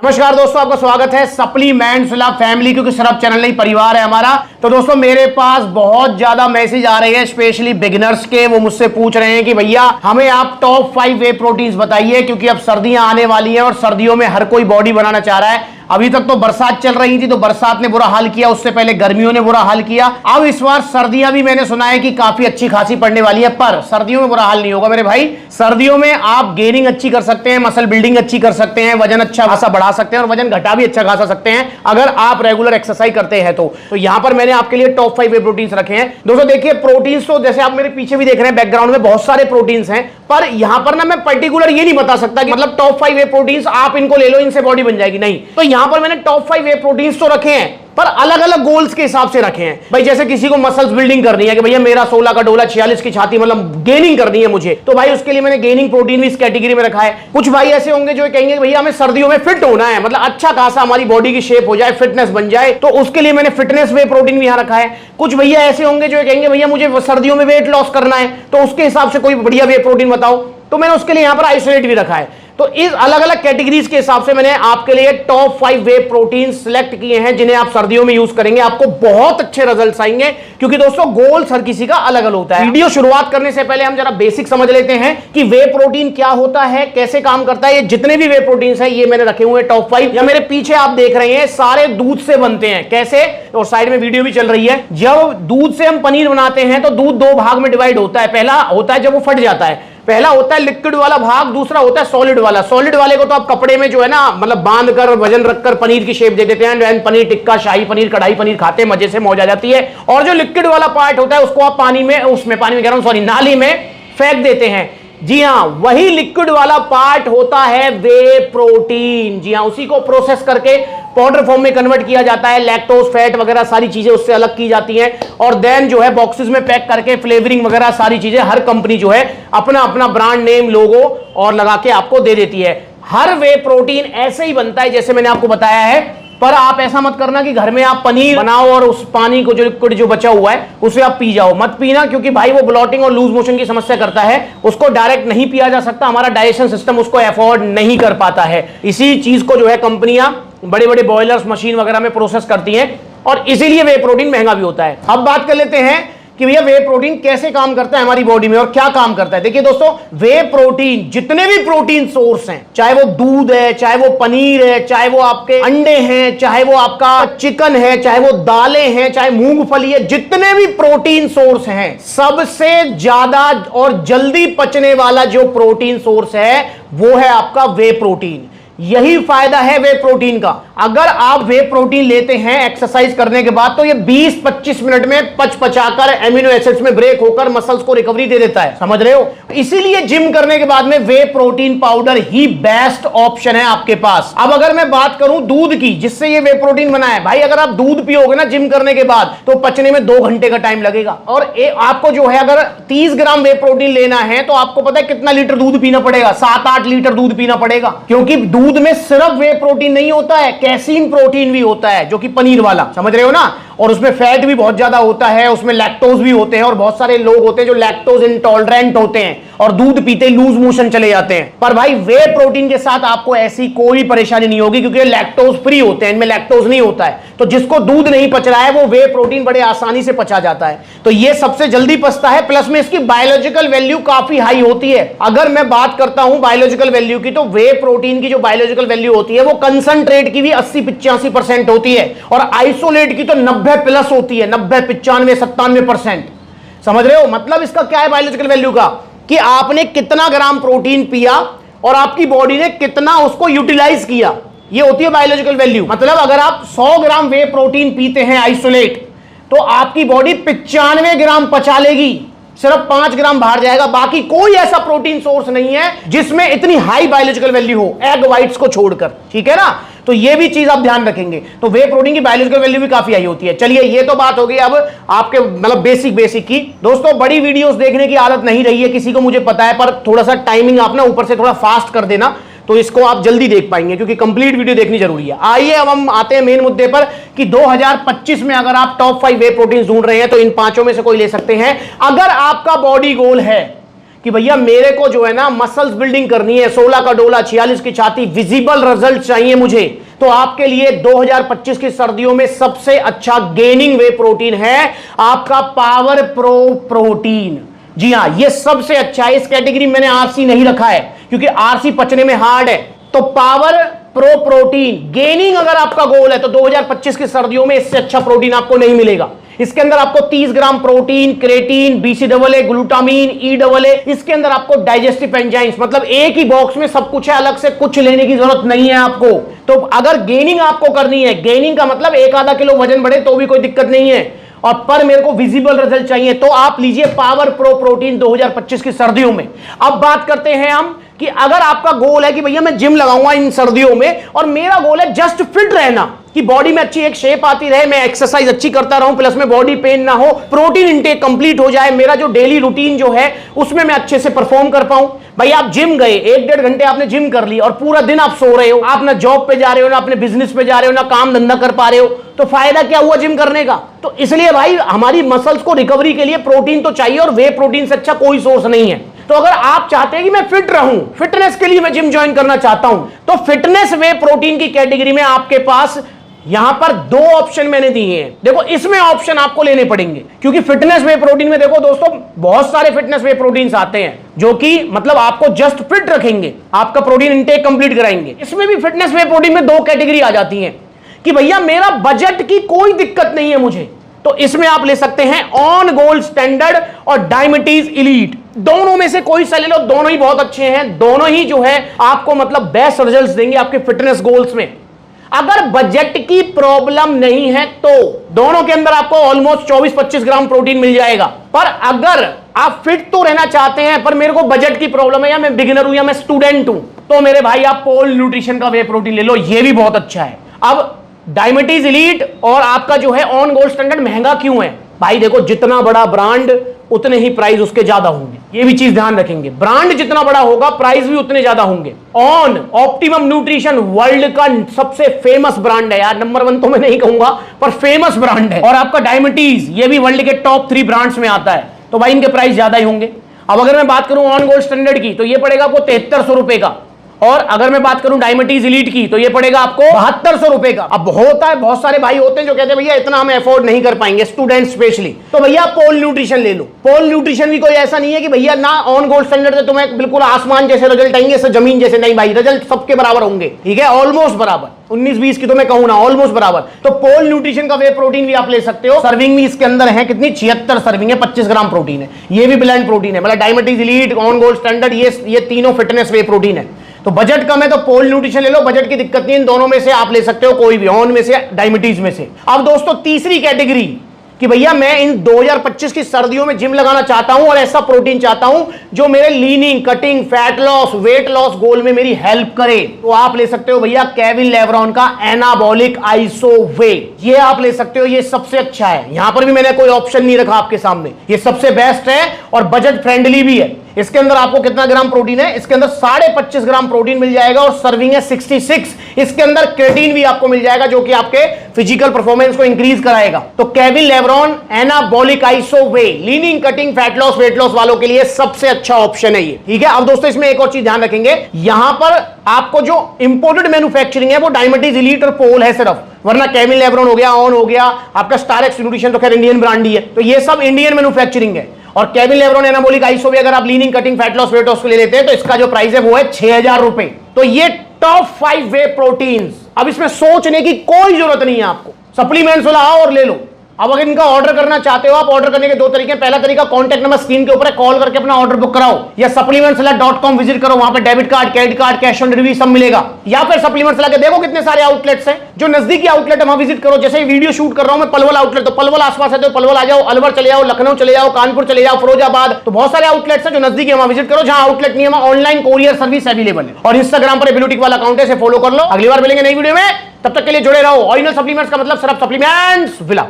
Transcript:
नमस्कार दोस्तों, आपका स्वागत है सप्लीमेंट्स लव फैमिली, क्योंकि सिर्फ चैनल नहीं परिवार है हमारा। तो दोस्तों मेरे पास बहुत ज्यादा मैसेज आ रहे हैं स्पेशली बिगिनर्स के। वो मुझसे पूछ रहे हैं कि भैया हमें आप टॉप 5 वे प्रोटीन्स बताइए, क्योंकि अब सर्दियां आने वाली हैं और सर्दियों में हर कोई बॉडी बनाना चाह रहा है। अभी तक तो बरसात चल रही थी तो बरसात ने बुरा हाल किया, उससे पहले गर्मियों ने बुरा हाल किया। अब इस बार सर्दियां भी मैंने सुना है कि काफी अच्छी खासी पड़ने वाली है, पर सर्दियों में बुरा हाल नहीं होगा मेरे भाई। सर्दियों में आप गेनिंग अच्छी कर सकते हैं, मसल बिल्डिंग अच्छी कर सकते हैं, वजन अच्छा खासा बढ़ा सकते हैं और वजन घटा भी अच्छा खासा सकते हैं अगर आप रेगुलर एक्सरसाइज करते हैं तो यहां पर मैंने आपके लिए टॉप 5 वे प्रोटीन्स रखे हैं। दोस्तों देखिए, प्रोटीन्स तो जैसे आप मेरे पीछे भी देख रहे हैं बैकग्राउंड में बहुत सारे प्रोटीन्स हैं, पर यहां पर ना मैं पर्टिकुलर ये नहीं बता सकता कि मतलब टॉप 5 वे प्रोटीन्स आप इनको ले लो इनसे बॉडी बन जाएगी, नहीं। तो यहां पर मैंने टॉप 5 वे प्रोटीन्स तो रखे हैं, पर अलग अलग गोल्स के हिसाब से रखे हैं। भाई जैसे किसी को मसल्स बिल्डिंग करनी है कि भैया मेरा 16 का डोला 46 की छाती मतलब गेनिंग करनी है मुझे, तो भाई उसके लिए मैंने गेनिंग प्रोटीन भी इस कैटेगरी में रखा है। कुछ भाई ऐसे होंगे जो कहेंगे भैया हमें सर्दियों में फिट होना है, मतलब अच्छा खासा हमारी बॉडी की शेप हो जाए, फिटनेस बन जाए, तो उसके लिए मैंने फिटनेस वे प्रोटीन भी यहां रखा है। कुछ भैया ऐसे होंगे जो कहेंगे भैया मुझे सर्दियों में वेट लॉस करना है, तो उसके हिसाब से कोई बढ़िया वे प्रोटीन बताओ, तो मैंने उसके लिए यहां पर आइसोलेट भी रखा है। तो इस अलग अलग कैटेगरीज के हिसाब से मैंने आपके लिए टॉप 5 वे प्रोटीन सिलेक्ट किए हैं जिन्हें आप सर्दियों में यूज करेंगे, आपको बहुत अच्छे रिजल्ट्स आएंगे। क्योंकि दोस्तों गोल्स हर किसी का अलग अलग होता है। वीडियो शुरुआत करने से पहले हम जरा बेसिक समझ लेते हैं कि वे प्रोटीन क्या होता है, कैसे काम करता है। ये जितने भी वे प्रोटीन है ये मैंने रखे हुए हैं टॉप 5। या मेरे पीछे आप देख रहे हैं सारे दूध से बनते हैं। कैसे? और साइड में वीडियो भी चल रही है। जब दूध से हम पनीर बनाते हैं तो दूध 2 भाग में डिवाइड होता है। पहला होता है जब वो फट जाता है, पहला होता है लिक्विड वाला भाग, दूसरा होता है सॉलिड वाला। सॉलिड वाले को तो आप कपड़े में जो है ना मतलब बांध कर वजन रखकर पनीर की शेप दे देते हैं, पनीर टिक्का, शाही पनीर, कढ़ाई पनीर खाते हैं, मजे से मौज आ जाती है। और जो लिक्विड वाला पार्ट होता है उसको आप पानी में कह रहा हूं सॉरी नाली में फेंक देते हैं। जी हां, वही लिक्विड वाला पार्ट होता है वे प्रोटीन। जी हां, उसी को प्रोसेस करके पाउडर फॉर्म में कन्वर्ट किया जाता है, लैक्टोज, फैट वगैरह सारी चीजें उससे अलग की जाती हैं और देन जो है बॉक्सेस में पैक करके फ्लेवरिंग वगैरह सारी चीजें हर कंपनी जो है अपना अपना ब्रांड नेम, लोगो और लगा के आपको दे देती है। हर वे प्रोटीन ऐसे ही बनता है जैसे मैंने आपको बताया है, पर आप ऐसा मत करना कि घर में आप पनीर बनाओ और उस पानी को जो लिक्विड जो बचा हुआ है उसे आप पी जाओ। मत पीना, क्योंकि भाई वो ब्लॉटिंग और लूज मोशन की समस्या करता है, उसको डायरेक्ट नहीं पिया जा सकता, हमारा डाइजेशन सिस्टम उसको अफोर्ड नहीं कर पाता है। इसी चीज को जो है कंपनियां बड़े बड़े बॉयलर्स, मशीन वगैरह में प्रोसेस करती हैं और इसीलिए वे प्रोटीन महंगा भी होता है। अब बात कर लेते हैं कि भैया वे प्रोटीन कैसे काम करता है हमारी बॉडी में और क्या काम करता है। देखिए दोस्तों, वे प्रोटीन जितने भी प्रोटीन सोर्स हैं, चाहे वो दूध है, चाहे वो पनीर है, चाहे वो आपके अंडे हैं, चाहे वो आपका चिकन है, चाहे वो दालें हैं, चाहे मूंगफली है, जितने भी प्रोटीन सोर्स हैं, सबसे ज्यादा और जल्दी पचने वाला जो प्रोटीन सोर्स है वो है आपका वे प्रोटीन। यही फायदा है वे प्रोटीन का। अगर आप वे प्रोटीन लेते हैं एक्सरसाइज करने के बाद तो ये 20-25 मिनट में पचाकर एमिनो एसिड्स में ब्रेक होकर मसल्स को रिकवरी दे देता है, समझ रहे हो। इसीलिए जिम करने के बाद में वे प्रोटीन पाउडर ही बेस्ट ऑप्शन है आपके पास। अब अगर मैं बात करूं दूध की, जिससे ये वे प्रोटीन बना है, भाई अगर आप दूध पियोगे ना जिम करने के बाद तो पचने में 2 घंटे का टाइम लगेगा। और आपको जो है अगर 30 ग्राम वे प्रोटीन लेना है तो आपको पता है कितना लीटर दूध पीना पड़ेगा? 7-8 लीटर दूध पीना पड़ेगा, क्योंकि दूध में सिर्फ वे प्रोटीन नहीं होता है, कैसीन प्रोटीन भी होता है, जो कि पनीर वाला, समझ रहे हो ना। और उसमें फैट भी बहुत ज्यादा होता है, उसमें लैक्टोज भी होते हैं और बहुत सारे लोग होते हैं जो लैक्टोज इंटॉलरेंट होते हैं और दूध पीते लूज मोशन चले जाते हैं। पर भाई वे प्रोटीन के साथ आपको ऐसी कोई परेशानी नहीं होगी, क्योंकि लैक्टोज फ्री होते हैं, इनमें लैक्टोज नहीं होता है। तो जिसको दूध नहीं पच रहा है वो वे प्रोटीन बड़े आसानी से पचा जाता है, तो ये सबसे जल्दी पचता है। प्लस में इसकी बायोलॉजिकल वैल्यू काफी हाई होती है। अगर मैं बात करता हूं बायोलॉजिकल वैल्यू की, तो वे प्रोटीन की जो बायोलॉजिकल वैल्यू होती है वो कंसंट्रेट की भी 80-85% होती है और आइसोलेट की तो 90+ होती है, 90, 95, 97%। समझ रहे हो मतलब इसका क्या है बायोलॉजिकल वैल्यू का, कि आपने कितना ग्राम प्रोटीन पिया और आपकी बॉडी ने कितना उसको यूटिलाइज किया, ये होती है बायोलॉजिकल वैल्यू। मतलब अगर आप 100 ग्राम वे प्रोटीन पीते हैं आइसोलेट, तो आपकी बॉडी 95 ग्राम पचा लेगी, सिर्फ 5 ग्राम बाहर जाएगा। बाकी कोई ऐसा प्रोटीन सोर्स नहीं है जिसमें इतनी हाई बायोलॉजिकल वैल्यू हो, एग व्हाइट्स को छोड़कर, ठीक है ना। तो ये भी चीज आप ध्यान रखेंगे। तो वे प्रोटीन की बायोलॉजिकल वैल्यू भी काफी हाई होती है। चलिए ये तो बात हो गई अब आपके मतलब बेसिक की। दोस्तों बड़ी वीडियोस देखने की आदत नहीं रही है किसी को, मुझे पता है, पर थोड़ा सा टाइमिंग आप ना ऊपर से थोड़ा फास्ट कर देना तो इसको आप जल्दी देख पाएंगे, क्योंकि कंप्लीट वीडियो देखनी जरूरी है। आइए अब हम आते हैं मेन मुद्दे पर कि 2025 में अगर आप टॉप 5 वे प्रोटीन ढूंढ रहे हैं तो इन 5 में से कोई ले सकते हैं। अगर आपका बॉडी गोल है कि भैया मेरे को जो है ना मसल्स बिल्डिंग करनी है, 16 का डोला 46 की छाती, विजिबल रिजल्ट चाहिए मुझे, तो आपके लिए 2025 की सर्दियों में सबसे अच्छा गेनिंग वे प्रोटीन है आपका पावर प्रो प्रोटीन। जी हां, ये सबसे अच्छा है। इस कैटेगरी में मैंने आरसी नहीं रखा है क्योंकि आरसी पचने में हार्ड है। तो पावर प्रो प्रोटीन गेनिंग अगर आपका गोल है तो 2025 की सर्दियों में इससे अच्छा प्रोटीन आपको नहीं मिलेगा। इसके अंदर आपको 30 gram protein, creatine, BCAA, glutamine, EAA, इसके अंदर आपको डाइजेस्टिव एंजाइम्स, मतलब एक ही बॉक्स में सब कुछ है, अलग से कुछ लेने की जरूरत नहीं है आपको। तो अगर गेनिंग आपको करनी है, गेनिंग का मतलब 1-आधा किलो वजन बढ़े तो भी कोई दिक्कत नहीं है, और पर मेरे को विजिबल रिजल्ट चाहिए, तो आप लीजिए पावर प्रो प्रोटीन 2025 की सर्दियों में। अब बात करते हैं हम कि अगर आपका गोल है कि भैया मैं जिम लगाऊंगा इन सर्दियों में और मेरा गोल है जस्ट फिट रहना, कि बॉडी में अच्छी एक शेप आती रहे, मैं एक्सरसाइज अच्छी करता रहूं, प्लस में बॉडी पेन ना हो, प्रोटीन इंटेक कंप्लीट हो जाए, मेरा जो डेली रूटीन जो है उसमें मैं अच्छे से परफॉर्म कर पाऊं। भाई आप जिम गए, 1-1.5 घंटे आपने जिम कर ली और पूरा दिन आप सो रहे हो, आप ना जॉब पे जा रहे हो, ना अपने बिजनेस पे जा रहे हो, ना काम धंधा कर पा रहे हो, तो फायदा क्या हुआ जिम करने का? तो इसलिए भाई हमारी मसल्स को रिकवरी के लिए प्रोटीन तो चाहिए, और वे प्रोटीन से अच्छा कोई सोर्स नहीं है। तो अगर आप चाहते हैं कि मैं फिट रहूं, फिटनेस के लिए मैं जिम ज्वाइन करना चाहता हूं, तो फिटनेस वे प्रोटीन की कैटेगरी में आपके पास यहां पर 2 ऑप्शन मैंने दिए हैं। देखो इसमें ऑप्शन आपको लेने पड़ेंगे क्योंकि फिटनेस वे प्रोटीन में देखो दोस्तों बहुत सारे फिटनेस वे प्रोटीन्स आते हैं जो कि मतलब आपको जस्ट फिट रखेंगे, आपका प्रोटीन इंटेक कंप्लीट कराएंगे। इसमें भी फिटनेस वे प्रोटीन में 2 कैटेगरी आ जाती हैं कि भैया मेरा बजट की कोई दिक्कत नहीं है मुझे, तो इसमें आप ले सकते हैं ऑन गोल स्टैंडर्ड और डायबिटीज इलीट। दोनों में से कोई सा ले लो, दोनों ही बहुत अच्छे हैं, दोनों ही जो है आपको मतलब बेस्ट रिजल्ट्स देंगे आपके फिटनेस गोल्स में। अगर बजट की प्रॉब्लम नहीं है तो दोनों के अंदर आपको ऑलमोस्ट 24-25 ग्राम प्रोटीन मिल जाएगा। पर अगर आप फिट तो रहना चाहते हैं पर मेरे को बजट की प्रॉब्लम है, या मैं बिगिनर हूं, या मैं स्टूडेंट हूं, तो मेरे भाई आप पोल न्यूट्रिशन का वे प्रोटीन ले लो, ये भी बहुत अच्छा है। अब डायबिटीज इलीट और आपका जो है ऑन गोल्ड स्टैंडर्ड महंगा क्यों है? भाई देखो जितना बड़ा ब्रांड उतने ही प्राइस उसके ज्यादा होंगे, ये भी चीज ध्यान रखेंगे। ब्रांड जितना बड़ा होगा प्राइस भी उतने ज्यादा होंगे। ऑन ऑप्टिमम न्यूट्रिशन वर्ल्ड का सबसे फेमस ब्रांड है यार, नंबर 1 तो मैं नहीं कहूंगा पर फेमस ब्रांड है। और आपका डायबिटीज ये भी वर्ल्ड के टॉप 3 ब्रांड्स में आता है, तो भाई इनके प्राइस ज्यादा ही होंगे। अब अगर मैं बात करूं ऑन गोल्ड स्टैंडर्ड की तो ये पड़ेगा आपको 7300 रुपए का, और अगर मैं बात करूं डायबिटीज इलीट की तो ये पड़ेगा आपको 7200 रुपए का। अब होता है बहुत सारे भाई होते हैं जो कहते हैं भैया इतना हम अफोर्ड नहीं कर पाएंगे, स्टूडेंट स्पेशली, तो भैया पोल न्यूट्रिशन ले लो। पोल न्यूट्रिशन भी कोई ऐसा नहीं है कि भैया ना ऑन गोल्ड स्टैंडर्ड से तुम्हें बिल्कुल आसमान जैसे रिजल्ट आएंगे, इससे जमीन जैसे, नहीं भाई, रिजल्ट सबके बराबर होंगे, ठीक है, ऑलमोस्ट बराबर, 19-20 की तो मैं कहूं ना, ऑलमोस्ट बराबर। तो पोल न्यूट्रिशन का वे प्रोटीन भी आप ले सकते हो। सर्विंग भी इसके अंदर है कितनी, 76 सर्विंग है, 25 ग्राम प्रोटीन है, ये भी ब्लेंड प्रोटीन है, मतलब diabetes elite, on gold standard, ये तीनों फिटनेस वे प्रोटीन है। तो बजट कम है तो पोल न्यूट्रिशन ले लो, बजट की दिक्कत नहीं, इन दोनों में से आप ले सकते हो कोई भी, ऑन में से, डायबिटीज में से। अब दोस्तों तीसरी कैटेगरी कि भैया मैं इन 2025 की सर्दियों में जिम लगाना चाहता हूं और ऐसा प्रोटीन चाहता हूं जो मेरे leaning, cutting, fat loss, weight loss goal में मेरी हेल्प करे, तो आप ले सकते हो भैया केविन लेब्रॉन का एनाबॉलिक आइसो वे, ये आप ले सकते हो, ये सबसे अच्छा है। यहां पर भी मैंने कोई ऑप्शन नहीं रखा आपके सामने, ये सबसे बेस्ट है और बजट फ्रेंडली भी है। इसके अंदर आपको कितना ग्राम प्रोटीन है, इसके अंदर 25.5 ग्राम प्रोटीन मिल जाएगा और सर्विंग है 66। इसके अंदर क्रेटीन भी आपको मिल जाएगा जो कि आपके फिजिकल परफॉर्मेंस को इंक्रीज कराएगा। तो Kevin Levrone anabolic iso whey leaning, cutting, fat loss, weight loss वालों के लिए सबसे अच्छा ऑप्शन है ये, ठीक है। अब दोस्तों इसमें एक और चीज ध्यान रखेंगे, यहां पर आपको जो इंपोर्टेड मैन्युफैक्चरिंग है वो डायबिटीज इलीट और पोल है सिर्फ, वरना केविन लेब्रॉन हो गया, ऑन हो गया, आपका स्टार एक्स न्यूट्रिशन तो खैर इंडियन ब्रांड ही है, तो ये सब इंडियन मैन्युफैक्चरिंग है। और केविन लेब्रॉन एनाबॉलिक आइसो भी अगर आप leaning, cutting, fat loss, weight loss के लिए लेते हैं तो इसका जो प्राइस है वो है 6000 रुपए। तो ये टॉप 5 वे प्रोटीन्स, अब इसमें सोचने की कोई जरूरत नहीं है आपको, सप्लीमेंट्स वाला आओ और ले लो। अब अगर इनका ऑर्डर करना चाहते हो आप, ऑर्डर करने के 2 तरीके, पहला तरीका कॉन्टैक्ट नंबर स्क्रीन के ऊपर है, कॉल करके अपना ऑर्डर बुक कराओ, या supplementsala.com विजिट करो, वहां पे debit card, credit card, cash on delivery सब मिलेगा। या फिर सप्लीमेंट्सला के देखो कितने सारे आउटलेट्स हैं, जो नजदीकी आउटलेट है वहां विजिट करो। जैसे वीडियो शूट कर रहा हूं मैं पलवल आउटलेट, तो पलवल आसपास है तो पलवल आ जाओ, अलवर चले जाओ, लखनऊ चले जाओ, कानपुर चले जाओ, फिरोजाबाद, तो बहुत सारे आउटलेट्स हैं जो नजदीकी है, वहां विजिट करो। जहां आउटलेट नहीं है वहां ऑनलाइन कोरियर सर्विस अवेलेबल है, और इंस्टाग्राम पर ब्लूटिक वाला अकाउंट है, फॉलो कर लो। अगली बार मिलेंगे नई वीडियो में, तब तक के लिए जुड़े रहो। ओरिजिनल सप्लीमेंट्स का मतलब सिर्फ सप्लीमेंट्स विला।